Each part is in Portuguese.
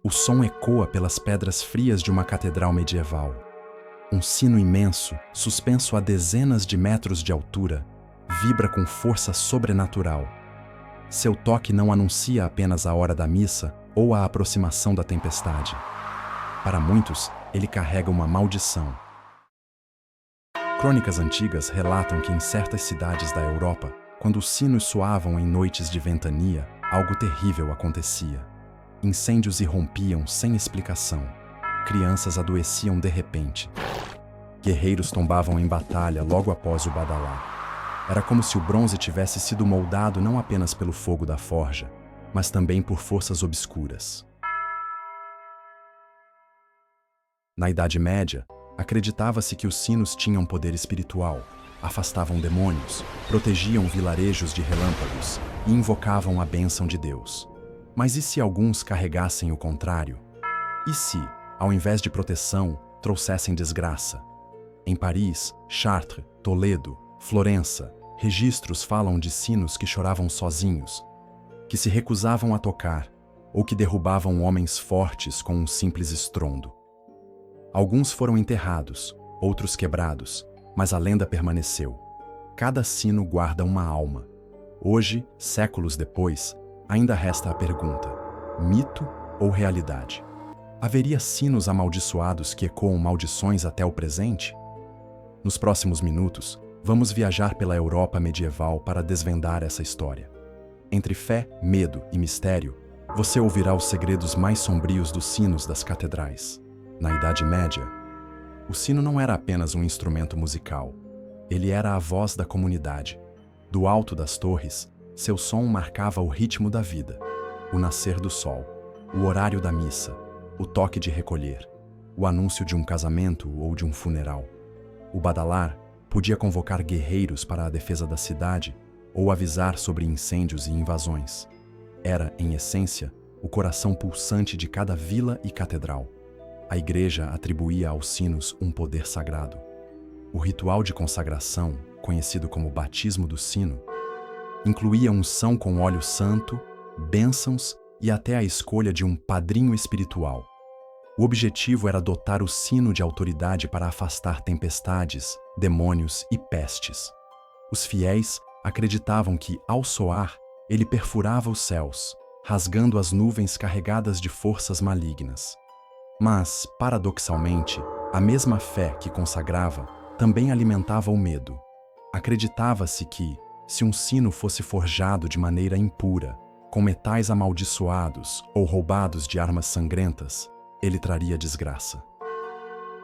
O som ecoa pelas pedras frias de uma catedral medieval. Um sino imenso, suspenso a dezenas de metros de altura, vibra com força sobrenatural. Seu toque não anuncia apenas a hora da missa ou a aproximação da tempestade. Para muitos, ele carrega uma maldição. Crônicas antigas relatam que em certas cidades da Europa, quando os sinos soavam em noites de ventania, algo terrível acontecia. Incêndios irrompiam sem explicação. Crianças adoeciam de repente. Guerreiros tombavam em batalha logo após o badalar. Era como se o bronze tivesse sido moldado não apenas pelo fogo da forja, mas também por forças obscuras. Na Idade Média, acreditava-se que os sinos tinham poder espiritual, afastavam demônios, protegiam vilarejos de relâmpagos e invocavam a bênção de Deus. Mas e se alguns carregassem o contrário? E se, ao invés de proteção, trouxessem desgraça? Em Paris, Chartres, Toledo, Florença, registros falam de sinos que choravam sozinhos, que se recusavam a tocar ou que derrubavam homens fortes com um simples estrondo. Alguns foram enterrados, outros quebrados, mas a lenda permaneceu. Cada sino guarda uma alma. Hoje, séculos depois, ainda resta a pergunta: mito ou realidade? Haveria sinos amaldiçoados que ecoam maldições até o presente? Nos próximos minutos, vamos viajar pela Europa medieval para desvendar essa história. Entre fé, medo e mistério, você ouvirá os segredos mais sombrios dos sinos das catedrais. Na Idade Média, o sino não era apenas um instrumento musical. Ele era a voz da comunidade. Do alto das torres, seu som marcava o ritmo da vida, o nascer do sol, o horário da missa, o toque de recolher, o anúncio de um casamento ou de um funeral. O badalar podia convocar guerreiros para a defesa da cidade ou avisar sobre incêndios e invasões. Era, em essência, o coração pulsante de cada vila e catedral. A igreja atribuía aos sinos um poder sagrado. O ritual de consagração, conhecido como batismo do sino, incluía unção com óleo santo, bênçãos e até a escolha de um padrinho espiritual. O objetivo era dotar o sino de autoridade para afastar tempestades, demônios e pestes. Os fiéis acreditavam que, ao soar, ele perfurava os céus, rasgando as nuvens carregadas de forças malignas. Mas, paradoxalmente, a mesma fé que consagrava também alimentava o medo. Acreditava-se que, se um sino fosse forjado de maneira impura, com metais amaldiçoados ou roubados de armas sangrentas, ele traria desgraça.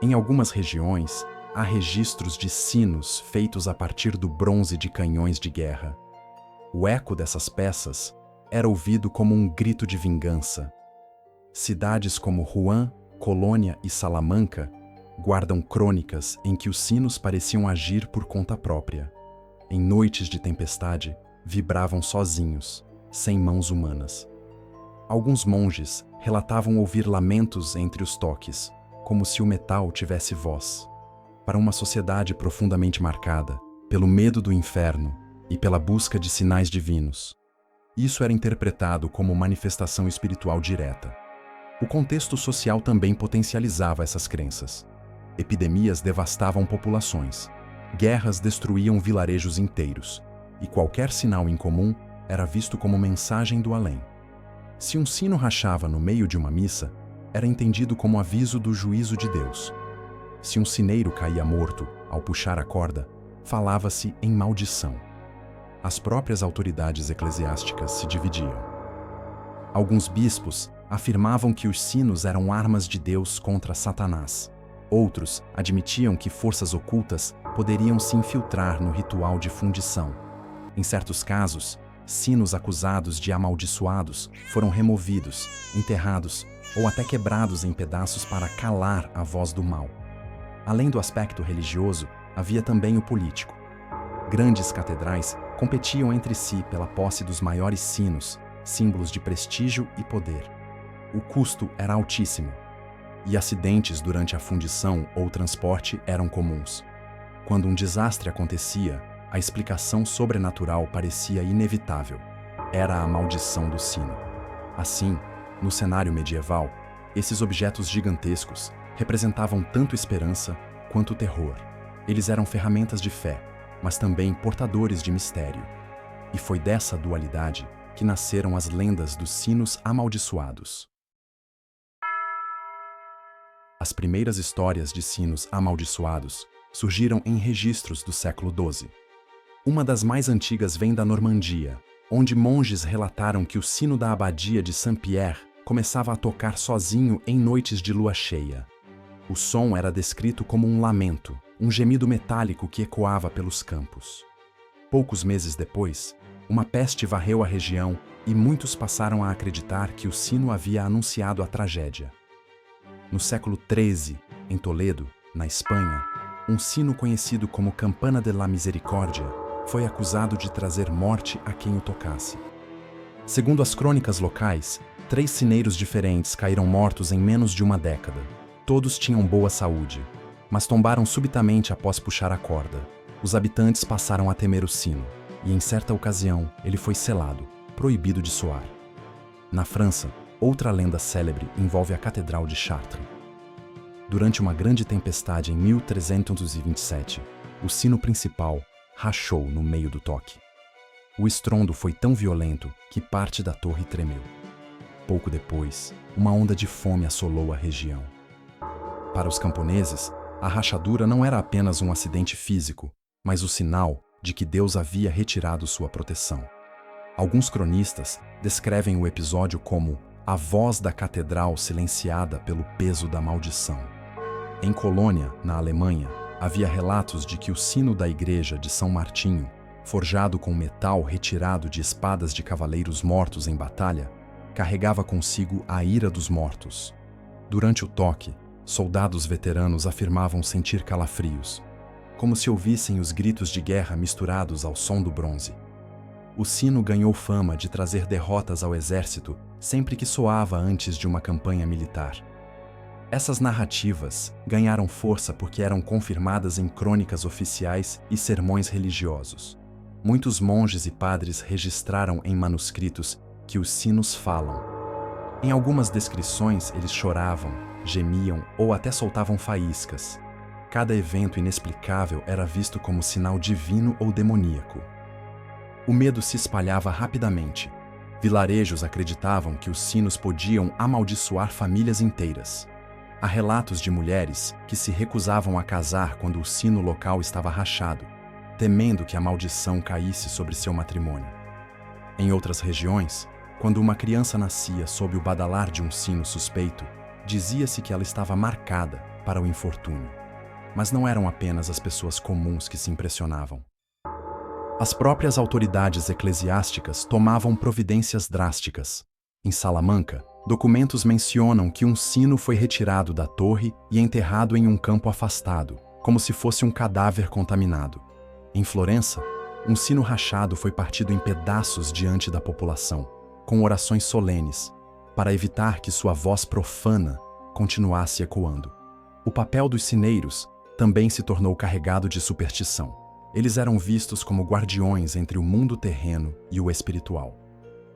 Em algumas regiões, há registros de sinos feitos a partir do bronze de canhões de guerra. O eco dessas peças era ouvido como um grito de vingança. Cidades como Rouen, Colônia e Salamanca guardam crônicas em que os sinos pareciam agir por conta própria. Em noites de tempestade, vibravam sozinhos, sem mãos humanas. Alguns monges relatavam ouvir lamentos entre os toques, como se o metal tivesse voz. Para uma sociedade profundamente marcada pelo medo do inferno e pela busca de sinais divinos, isso era interpretado como manifestação espiritual direta. O contexto social também potencializava essas crenças. Epidemias devastavam populações, guerras destruíam vilarejos inteiros, e qualquer sinal incomum era visto como mensagem do além. Se um sino rachava no meio de uma missa, era entendido como aviso do juízo de Deus. Se um sineiro caía morto ao puxar a corda, falava-se em maldição. As próprias autoridades eclesiásticas se dividiam. Alguns bispos afirmavam que os sinos eram armas de Deus contra Satanás. Outros admitiam que forças ocultas poderiam se infiltrar no ritual de fundição. Em certos casos, sinos acusados de amaldiçoados foram removidos, enterrados ou até quebrados em pedaços para calar a voz do mal. Além do aspecto religioso, havia também o político. Grandes catedrais competiam entre si pela posse dos maiores sinos, símbolos de prestígio e poder. O custo era altíssimo, e acidentes durante a fundição ou transporte eram comuns. Quando um desastre acontecia, a explicação sobrenatural parecia inevitável. Era a maldição do sino. Assim, no cenário medieval, Esses objetos gigantescos representavam tanto esperança quanto terror. Eles eram ferramentas de fé, mas também portadores de mistério. E foi dessa dualidade que nasceram as lendas dos sinos amaldiçoados. As primeiras histórias de sinos amaldiçoados surgiram em registros do século XII. Uma das mais antigas vem da Normandia, onde monges relataram que o sino da abadia de Saint-Pierre começava a tocar sozinho em noites de lua cheia. O som era descrito como um lamento, um gemido metálico que ecoava pelos campos. Poucos meses depois, uma peste varreu a região e muitos passaram a acreditar que o sino havia anunciado a tragédia. No século XIII, em Toledo, na Espanha, um sino conhecido como Campana de la Misericórdia foi acusado de trazer morte a quem o tocasse. Segundo as crônicas locais, 3 sineiros diferentes caíram mortos em menos de uma década. Todos tinham boa saúde, mas tombaram subitamente após puxar a corda. Os habitantes passaram a temer o sino, e em certa ocasião ele foi selado, proibido de soar. Na França, outra lenda célebre envolve a Catedral de Chartres. Durante uma grande tempestade em 1327, o sino principal rachou no meio do toque. O estrondo foi tão violento que parte da torre tremeu. Pouco depois, uma onda de fome assolou a região. Para os camponeses, a rachadura não era apenas um acidente físico, mas o sinal de que Deus havia retirado sua proteção. Alguns cronistas descrevem o episódio como a voz da catedral silenciada pelo peso da maldição. Em Colônia, na Alemanha, havia relatos de que o sino da igreja de São Martinho, forjado com metal retirado de espadas de cavaleiros mortos em batalha, carregava consigo a ira dos mortos. Durante o toque, soldados veteranos afirmavam sentir calafrios, como se ouvissem os gritos de guerra misturados ao som do bronze. O sino ganhou fama de trazer derrotas ao exército sempre que soava antes de uma campanha militar. Essas narrativas ganharam força porque eram confirmadas em crônicas oficiais e sermões religiosos. Muitos monges e padres registraram em manuscritos que os sinos falam. Em algumas descrições, eles choravam, gemiam ou até soltavam faíscas. Cada evento inexplicável era visto como sinal divino ou demoníaco. O medo se espalhava rapidamente. Vilarejos acreditavam que os sinos podiam amaldiçoar famílias inteiras. Há relatos de mulheres que se recusavam a casar quando o sino local estava rachado, temendo que a maldição caísse sobre seu matrimônio. Em outras regiões, quando uma criança nascia sob o badalar de um sino suspeito, dizia-se que ela estava marcada para o infortúnio. Mas não eram apenas as pessoas comuns que se impressionavam. As próprias autoridades eclesiásticas tomavam providências drásticas. Em Salamanca, documentos mencionam que um sino foi retirado da torre e enterrado em um campo afastado, como se fosse um cadáver contaminado. Em Florença, um sino rachado foi partido em pedaços diante da população, com orações solenes, para evitar que sua voz profana continuasse ecoando. O papel dos sineiros também se tornou carregado de superstição. Eles eram vistos como guardiões entre o mundo terreno e o espiritual.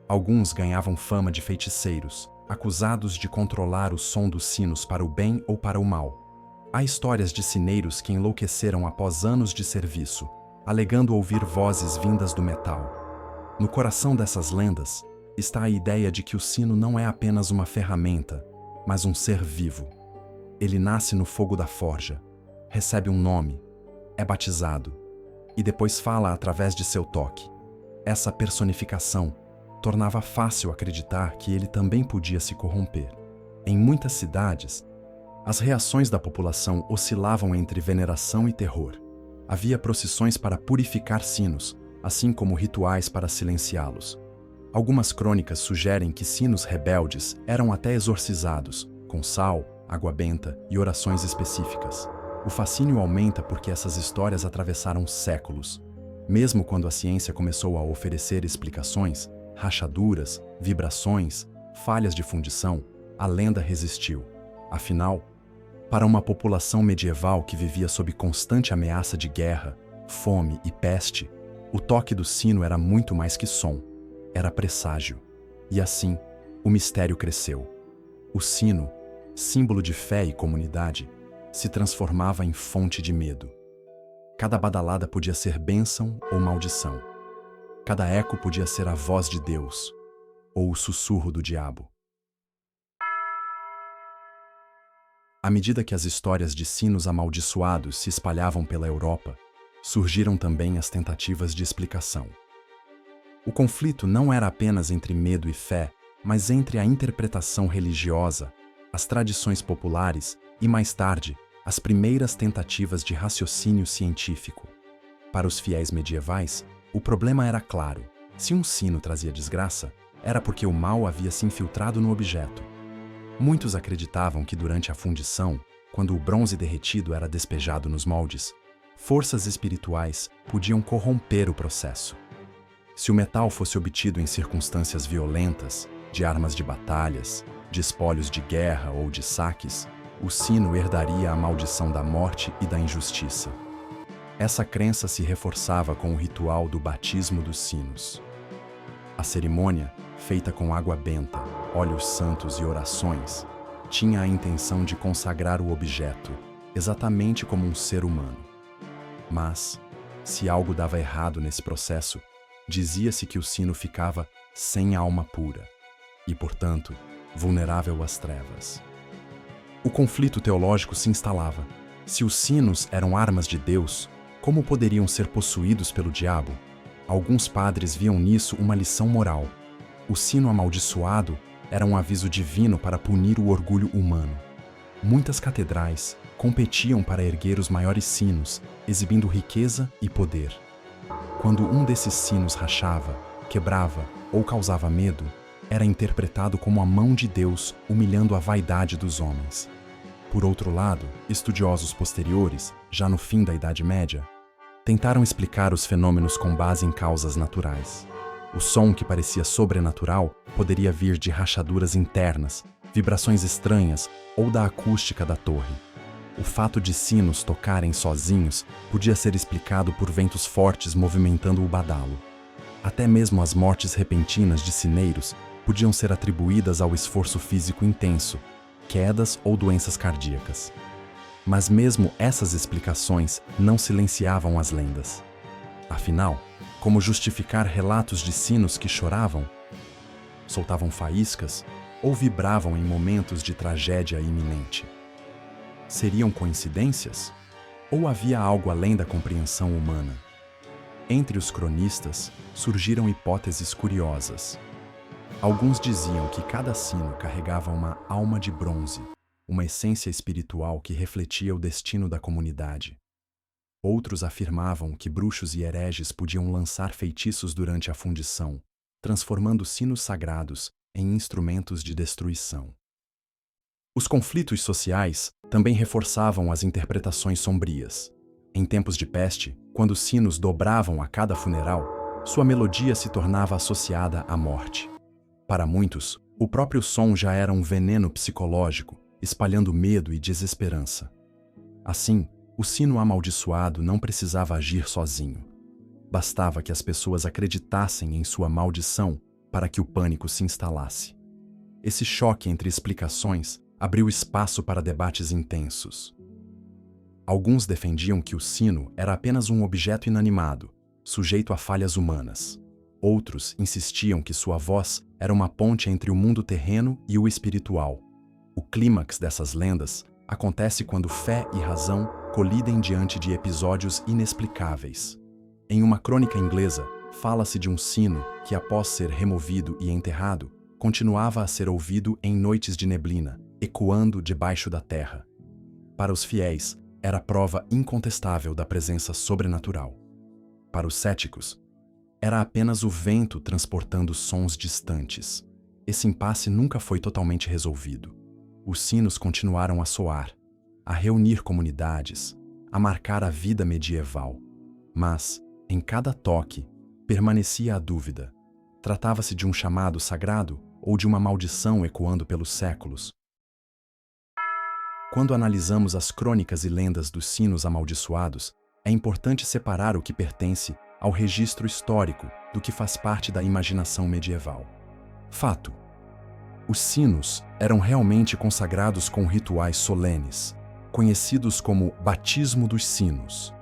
Alguns ganhavam fama de feiticeiros, acusados de controlar o som dos sinos para o bem ou para o mal. Há histórias de sineiros que enlouqueceram após anos de serviço, alegando ouvir vozes vindas do metal. No coração dessas lendas está a ideia de que o sino não é apenas uma ferramenta, mas um ser vivo. Ele nasce no fogo da forja, recebe um nome, é batizado, e depois fala através de seu toque. Essa personificação tornava fácil acreditar que ele também podia se corromper. Em muitas cidades, as reações da população oscilavam entre veneração e terror. Havia procissões para purificar sinos, assim como rituais para silenciá-los. Algumas crônicas sugerem que sinos rebeldes eram até exorcizados, com sal, água benta e orações específicas. O fascínio aumenta porque essas histórias atravessaram séculos. Mesmo quando a ciência começou a oferecer explicações, rachaduras, vibrações, falhas de fundição, a lenda resistiu. Afinal, para uma população medieval que vivia sob constante ameaça de guerra, fome e peste, o toque do sino era muito mais que som, era presságio. E assim, o mistério cresceu. O sino símbolo de fé e comunidade, se transformava em fonte de medo. Cada badalada podia ser bênção ou maldição. Cada eco podia ser a voz de Deus ou o sussurro do diabo. À medida que as histórias de sinos amaldiçoados se espalhavam pela Europa, surgiram também as tentativas de explicação. O conflito não era apenas entre medo e fé, mas entre a interpretação religiosa, as tradições populares e, mais tarde, as primeiras tentativas de raciocínio científico. Para os fiéis medievais, o problema era claro: se um sino trazia desgraça, era porque o mal havia se infiltrado no objeto. Muitos acreditavam que durante a fundição, quando o bronze derretido era despejado nos moldes, forças espirituais podiam corromper o processo. Se o metal fosse obtido em circunstâncias violentas, de armas de batalhas, de espólios de guerra ou de saques, o sino herdaria a maldição da morte e da injustiça. Essa crença se reforçava com o ritual do batismo dos sinos. A cerimônia, feita com água benta, óleos santos e orações, tinha a intenção de consagrar o objeto, exatamente como um ser humano. Mas, se algo dava errado nesse processo, dizia-se que o sino ficava sem alma pura e, portanto, vulnerável às trevas. O conflito teológico se instalava. Se os sinos eram armas de Deus, como poderiam ser possuídos pelo diabo? Alguns padres viam nisso uma lição moral. O sino amaldiçoado era um aviso divino para punir o orgulho humano. Muitas catedrais competiam para erguer os maiores sinos, exibindo riqueza e poder. Quando um desses sinos rachava, quebrava ou causava medo, era interpretado como a mão de Deus humilhando a vaidade dos homens. Por outro lado, estudiosos posteriores, já no fim da Idade Média, tentaram explicar os fenômenos com base em causas naturais. O som que parecia sobrenatural poderia vir de rachaduras internas, vibrações estranhas ou da acústica da torre. O fato de sinos tocarem sozinhos podia ser explicado por ventos fortes movimentando o badalo. Até mesmo as mortes repentinas de sineiros podiam ser atribuídas ao esforço físico intenso, quedas ou doenças cardíacas. Mas mesmo essas explicações não silenciavam as lendas. Afinal, como justificar relatos de sinos que choravam, soltavam faíscas ou vibravam em momentos de tragédia iminente? Seriam coincidências? Ou havia algo além da compreensão humana? Entre os cronistas, surgiram hipóteses curiosas. Alguns diziam que cada sino carregava uma alma de bronze, uma essência espiritual que refletia o destino da comunidade. Outros afirmavam que bruxos e hereges podiam lançar feitiços durante a fundição, transformando sinos sagrados em instrumentos de destruição. Os conflitos sociais também reforçavam as interpretações sombrias. Em tempos de peste, quando os sinos dobravam a cada funeral, sua melodia se tornava associada à morte. Para muitos, o próprio som já era um veneno psicológico, espalhando medo e desesperança. Assim, o sino amaldiçoado não precisava agir sozinho. Bastava que as pessoas acreditassem em sua maldição para que o pânico se instalasse. Esse choque entre explicações abriu espaço para debates intensos. Alguns defendiam que o sino era apenas um objeto inanimado, sujeito a falhas humanas. Outros insistiam que sua voz era uma ponte entre o mundo terreno e o espiritual. O clímax dessas lendas acontece quando fé e razão colidem diante de episódios inexplicáveis. Em uma crônica inglesa, fala-se de um sino que, após ser removido e enterrado, continuava a ser ouvido em noites de neblina, ecoando debaixo da terra. Para os fiéis, era prova incontestável da presença sobrenatural. Para os céticos, era apenas o vento transportando sons distantes. Esse impasse nunca foi totalmente resolvido. Os sinos continuaram a soar, a reunir comunidades, a marcar a vida medieval. Mas, em cada toque, permanecia a dúvida. Tratava-se de um chamado sagrado ou de uma maldição ecoando pelos séculos? Quando analisamos as crônicas e lendas dos sinos amaldiçoados, é importante separar o que pertence ao registro histórico do que faz parte da imaginação medieval. Fato: Os sinos eram realmente consagrados com rituais solenes, conhecidos como batismo dos sinos.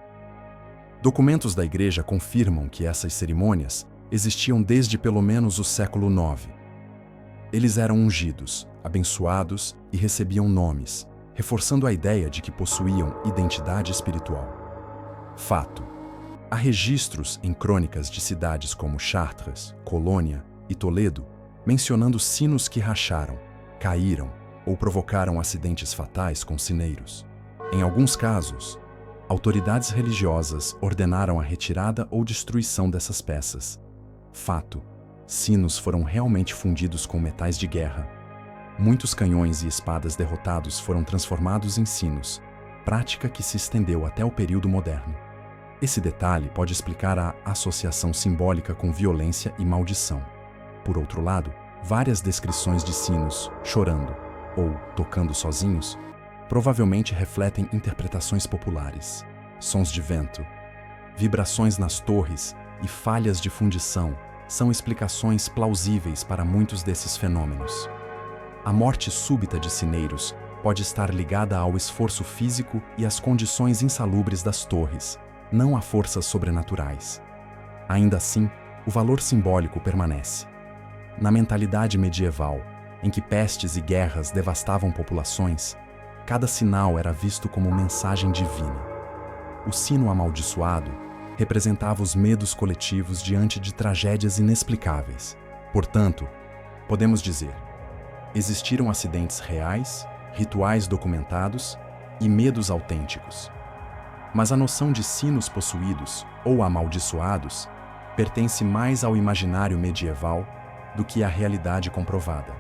Documentos da Igreja confirmam que essas cerimônias existiam desde pelo menos o século IX. Eles eram ungidos, abençoados e recebiam nomes, reforçando a ideia de que possuíam identidade espiritual. Fato: há registros em crônicas de cidades como Chartres, Colônia e Toledo mencionando sinos que racharam, caíram ou provocaram acidentes fatais com sineiros. Em alguns casos, autoridades religiosas ordenaram a retirada ou destruição dessas peças. Fato: sinos foram realmente fundidos com metais de guerra. Muitos canhões e espadas derrotados foram transformados em sinos, prática que se estendeu até o período moderno. Esse detalhe pode explicar a associação simbólica com violência e maldição. Por outro lado, várias descrições de sinos chorando ou tocando sozinhos provavelmente refletem interpretações populares. Sons de vento, vibrações nas torres e falhas de fundição são explicações plausíveis para muitos desses fenômenos. A morte súbita de sineiros pode estar ligada ao esforço físico e às condições insalubres das torres, não a forças sobrenaturais. Ainda assim, o valor simbólico permanece. Na mentalidade medieval, em que pestes e guerras devastavam populações, cada sinal era visto como mensagem divina. O sino amaldiçoado representava os medos coletivos diante de tragédias inexplicáveis. Portanto, podemos dizer, existiram acidentes reais, rituais documentados e medos autênticos. Mas a noção de sinos possuídos ou amaldiçoados pertence mais ao imaginário medieval do que à realidade comprovada.